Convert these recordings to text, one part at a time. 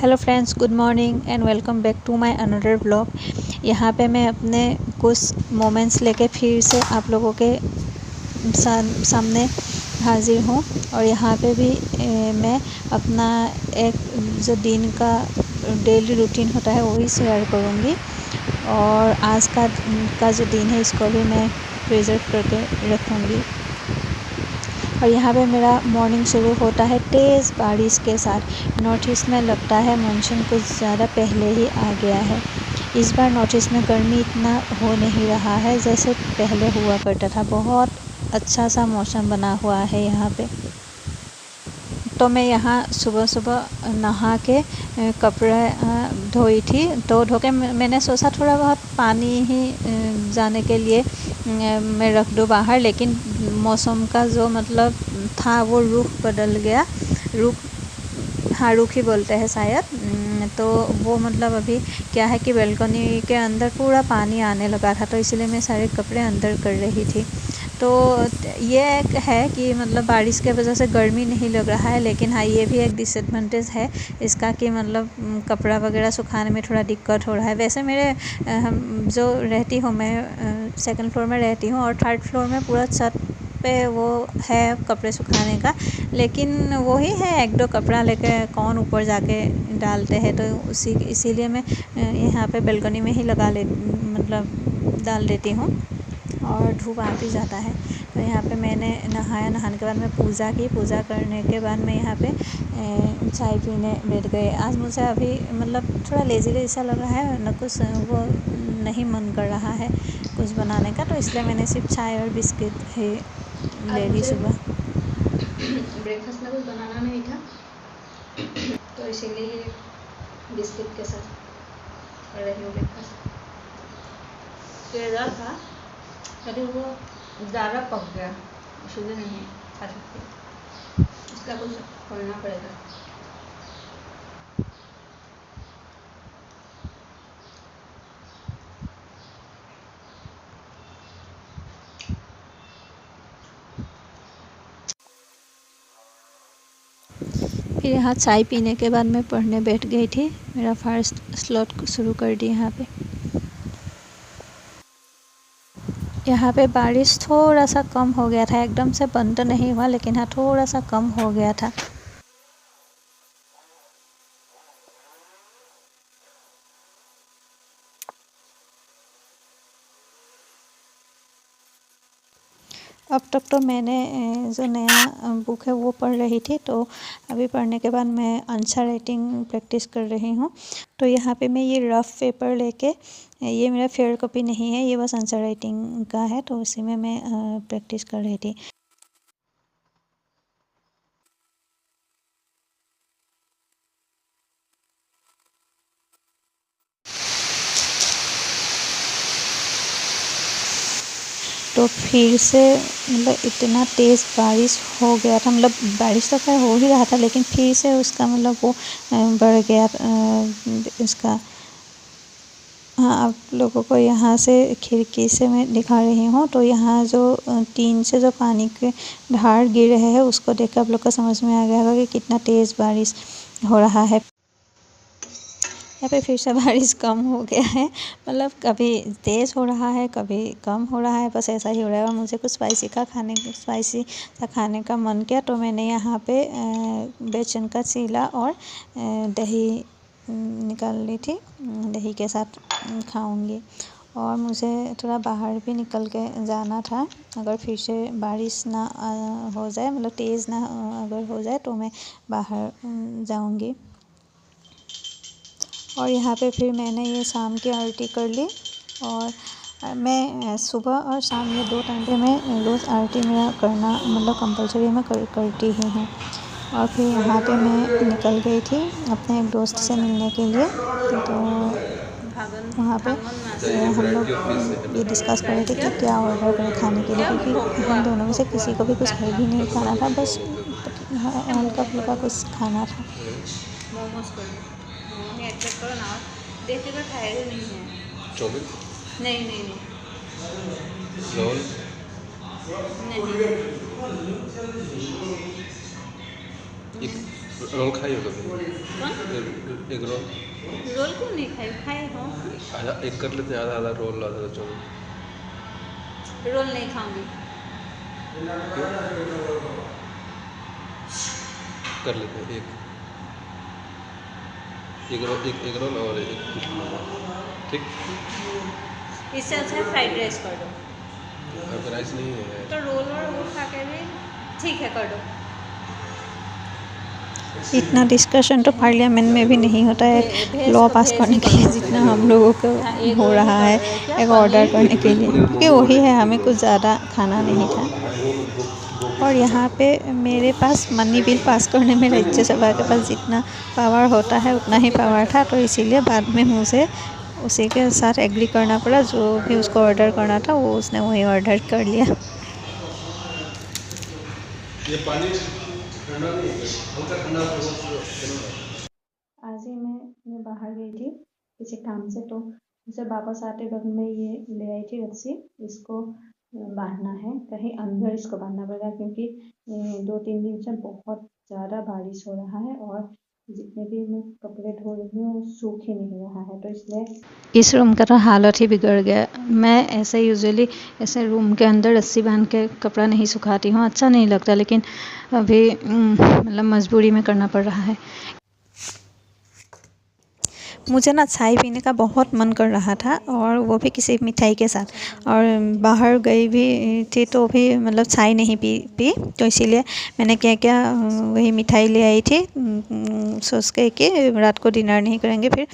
Hello friends, good morning and welcome back to my another blog. यहाँ पे मैं अपने कुछ मोमेंट्स लेके फिर से आप लोगों के सामने हाजिर हूँ। और यहाँ पे भी मैं अपना एक जो दिन का डेली रूटीन होता है वही शेयर करूँगी। और आज का जो दिन है इसको भी मैं प्रिजर्व करके रखूँगी। और यहाँ पे मेरा मॉर्निंग शुरू होता है तेज़ बारिश के साथ। नॉर्थ ईस्ट में लगता है मानसून कुछ ज़्यादा पहले ही आ गया है। इस बार नॉर्थ ईस्ट में गर्मी इतना हो नहीं रहा है जैसे पहले हुआ करता था। बहुत अच्छा सा मौसम बना हुआ है यहाँ पे। तो मैं यहाँ सुबह सुबह नहा के कपड़े धोई थी। तो धो के मैंने सोचा थोड़ा बहुत पानी ही जाने के लिए मैं रख दूँ बाहर, लेकिन मौसम का जो मतलब था वो रुख बदल गया। रुख ही बोलते हैं शायद। तो वो मतलब अभी क्या है कि बालकनी के अंदर पूरा पानी आने लगा था, तो इसलिए मैं सारे कपड़े अंदर कर रही थी। तो ये एक है कि मतलब बारिश के वजह से गर्मी नहीं लग रहा है, लेकिन हाँ ये भी एक डिसएडवांटेज है इसका कि मतलब कपड़ा वगैरह सुखाने में थोड़ा दिक्कत हो रहा है। वैसे मेरे जो रहती हूँ मैं सेकंड फ्लोर में रहती हूँ और थर्ड फ्लोर में पूरा छत पे वो है कपड़े सुखाने का, लेकिन वही है एक दो कपड़ा लेके कौन ऊपर जाके डालते हैं। तो इसीलिए मैं यहाँ पे बालकनी में ही मतलब डाल देती हूँ और धूप आ भी जाता है। तो यहाँ पे मैंने नहाने के बाद मैं पूजा की। पूजा करने के बाद मैं यहाँ पे चाय पीने बैठ गए। आज मुझे अभी मतलब थोड़ा लेज़ी सा लग रहा है, न कुछ वो नहीं मन कर रहा है कुछ बनाने का, तो इसलिए मैंने सिर्फ चाय और बिस्किट ही ले ली सुबह। ब्रेकफास्ट में कुछ बनाना नहीं था तो इसीलिए बिस्किट के साथ कर रही हूँ ब्रेकफास्ट। केला था लेकिन वो ज़्यादा पक गया, इसलिए नहीं खा सकती, इसका कुछ करना पड़ेगा। फिर यहाँ चाय पीने के बाद मैं पढ़ने बैठ गई थी। मेरा फर्स्ट स्लॉट शुरू कर दी यहाँ पे। यहाँ पे बारिश थोड़ा सा कम हो गया था, एकदम से बंद तो नहीं हुआ, लेकिन हाँ थोड़ा सा कम हो गया था। अब तक तो मैंने जो नया बुक है वो पढ़ रही थी, तो अभी पढ़ने के बाद मैं आंसर राइटिंग प्रैक्टिस कर रही हूँ। तो यहाँ पे मैं ये रफ़ पेपर लेके, ये मेरा फेयर कॉपी नहीं है, ये बस आंसर राइटिंग का है, तो उसी में मैं प्रैक्टिस कर रही थी। तो फिर से मतलब इतना तेज़ बारिश हो गया था, मतलब बारिश तो खैर हो ही रहा था, लेकिन फिर से उसका मतलब वो बढ़ गया इसका। हाँ, आप लोगों को यहाँ से खिड़की से मैं दिखा रही हूँ। तो यहाँ जो टीन से जो पानी के धार गिर रहे हैं उसको देख कर आप लोग को समझ में आ गया होगा कि कितना तेज़ बारिश हो रहा है। यहाँ पे फिर से बारिश कम हो गया है, मतलब कभी तेज़ हो रहा है कभी कम हो रहा है, बस ऐसा ही हो रहा है। और मुझे कुछ स्पाइसी सा खाने का मन किया, तो मैंने यहाँ पे बेसन का चीला और दही निकाल ली थी, दही के साथ खाऊंगी। और मुझे थोड़ा बाहर भी निकल के जाना था, अगर फिर से बारिश ना हो जाए, मतलब तेज़ ना अगर हो जाए तो मैं बाहर जाऊंगी। और यहाँ पे फिर मैंने ये शाम की आरती कर ली। और मैं सुबह और शाम ये 2 टाइम पे मैं रोज़ आरती मेरा करना मतलब कंपलसरी मैं करती ही हूँ। और फिर यहाँ पे मैं निकल गई थी अपने एक दोस्त से मिलने के लिए। तो वहाँ पे हम लोग ये डिस्कस कर रहे थे कि क्या ऑर्डर करें खाने के लिए, क्योंकि हम दोनों में से किसी को भी कुछ हैवी नहीं खाना था, बस हल्का फुल्का कुछ खाना था। मोमोज कर दो, मोमो एक्सेप्ट करो ना, देख के खाएगा नहीं है। चाउमीन नहीं नहीं नहीं रोल नहीं रोल खाई हो कभी? एक रोल रोल क्यों नहीं खाई? खाई हो? आधा एक कर लेते हैं, आधा आधा रोल आधा चलो। रोल नहीं खाऊंगी। कर लेते हैं एक रोल और एक कुछ ठीक। इससे अच्छा फ्राइड राइस कर दो। अब राइस नहीं है तो रोल और वो खा के भी ठीक है, कर दो। इतना डिस्कशन तो पार्लियामेंट में भी नहीं होता है लॉ पास करने के लिए जितना हम लोगों को हो रहा है एक ऑर्डर करने के लिए, क्योंकि वही है, हमें कुछ ज़्यादा खाना नहीं था। और यहाँ पे मेरे पास मनी बिल पास करने में राज्यसभा के पास जितना पावर होता है उतना ही पावर था, तो इसीलिए बाद में मुझे उसी के साथ एग्री करना पड़ा। जो भी उसको ऑर्डर करना था वो उसने वही ऑर्डर कर लिया। ये पानी ठंडा नहीं है, हल्का ठंडा आज ही मैं बाहर गई थी किसी काम से, तो मुझे वापस आते वक्त मैं ये ले आई थी रस्सी। इसको बांधना है, कहीं अंदर इसको बांधना पड़ेगा, क्योंकि 2-3 दिन से बहुत ज़्यादा बारिश हो रहा है और जितने भी मैं कपड़े धो रही हूँ वो सूख ही नहीं रहा है, तो इसलिए इस रूम का तो हालत ही बिगड़ गया। मैं ऐसे यूजुअली ऐसे रूम के अंदर रस्सी बांध के कपड़ा नहीं सुखाती हूँ, अच्छा नहीं लगता, लेकिन अभी मतलब मजबूरी में करना पड़ रहा है। मुझे ना चाय पीने का बहुत मन कर रहा था, और वो भी किसी मिठाई के साथ, और बाहर गई भी थी तो भी मतलब चाय नहीं पी, तो इसीलिए मैंने क्या वही मिठाई ले आई थी, सोच के कि रात को डिनर नहीं करेंगे, फिर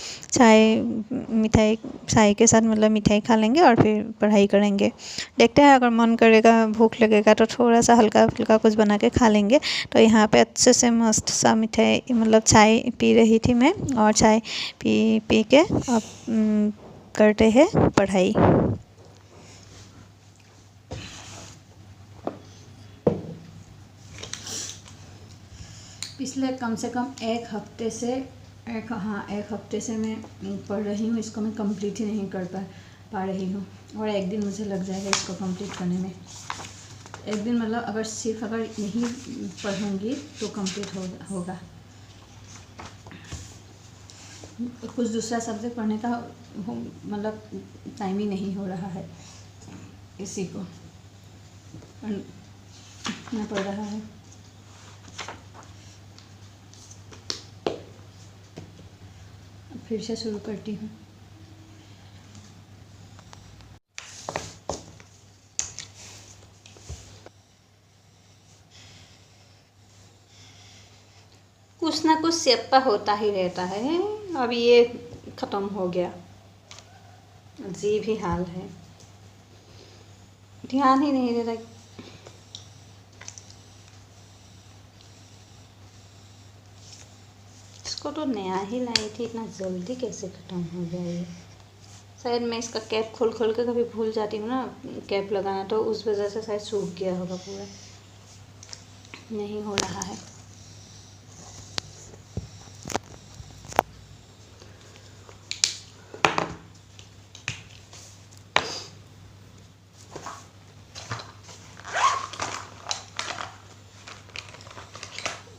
मिठाई चाय के साथ मतलब मिठाई खा लेंगे और फिर पढ़ाई करेंगे। देखते हैं, अगर मन करेगा भूख लगेगा तो थोड़ा सा हल्का फुल्का कुछ बना के खा लेंगे। तो यहाँ पे अच्छे से मस्त सा मिठाई मतलब चाय पी रही थी मैं, और चाय पी के अब करते हैं पढ़ाई। पिछले कम से कम एक हफ्ते से मैं पढ़ रही हूँ, इसको मैं कंप्लीट ही नहीं कर पा रही हूँ, और एक दिन मुझे लग जाएगा इसको कंप्लीट करने में। एक दिन मतलब अगर यही पढ़ूँगी तो कंप्लीट होगा। कुछ दूसरा सब्जेक्ट पढ़ने का मतलब टाइम ही नहीं हो रहा है, इसी को पढ़ना पड़ रहा है। फिर से शुरू करती हूँ। कुछ ना कुछ स्यप्पा होता ही रहता है। अब ये ख़त्म हो गया, अजीब ही हाल है, ध्यान ही नहीं दे रहा। इसको तो नया ही लाई थी, इतना जल्दी कैसे ख़त्म हो गया ये। शायद मैं इसका कैप खोल के कभी भूल जाती हूँ ना कैप लगाना, तो उस वजह से शायद सूख गया होगा, पूरा नहीं हो रहा है।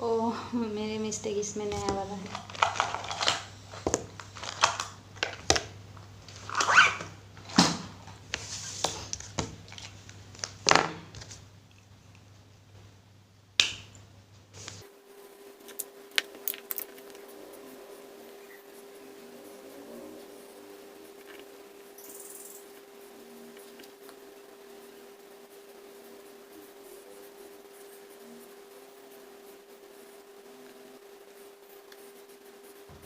ओह, मेरे मिस्टेक इसमें नया वाला है।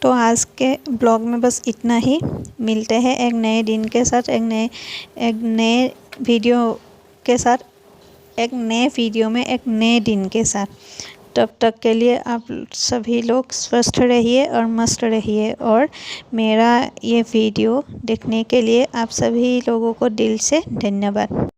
तो आज के ब्लॉग में बस इतना ही। मिलते हैं एक नए दिन के साथ, एक नए वीडियो के साथ, एक नए वीडियो में एक नए दिन के साथ। तब तक के लिए आप सभी लोग स्वस्थ रहिए और मस्त रहिए, और मेरा ये वीडियो देखने के लिए आप सभी लोगों को दिल से धन्यवाद।